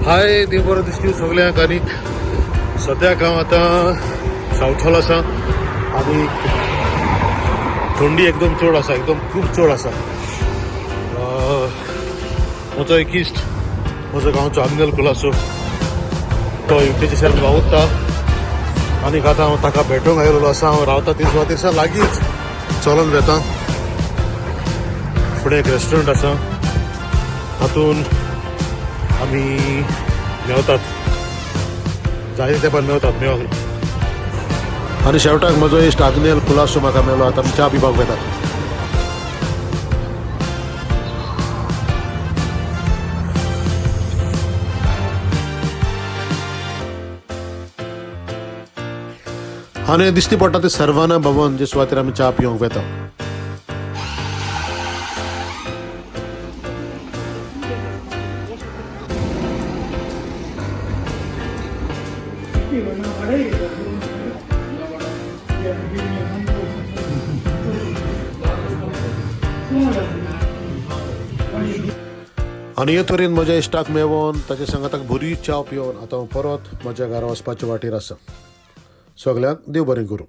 हाय देव बरो दिसती सगळ्यांक आनी सद्याक हांव आतां सावथाल आसा आनी थंडी एकदम चड आसा, एकदम खूब चड आसा. म्हजो एक इश्ट म्हजो गांवचो आग्नेल कुलासो तो युकेच्या शेजारी रावता आनीक आतां हांव ताका भेटूंक आयिल्लो आसा. हांव रावता ती सुवातेर लागींच चलून वेता. फुडें एक रेस्टॉरंट आसा, तातूंत आमी मेवतात, जायते तेंपार मेवतात आनी शेवटाक म्हजो इश्ट आग्नेल कुलासो म्हाका मेळ्ळो. आतां आमी च्या पिवपाक वेतात. आनी दिश्टी पडटा ते सर्वाना भवन, जे सुवातेर आमी च्या पिवंक वेता. आनी हे तरेन म्हज्या इश्टाक मेळोन ताचे सांगाताक बरी च्या पिवन आतां हांव परत म्हज्या घरा वचपाच्या वाटेर आसा. सगळ्यांक देव बरें करूं.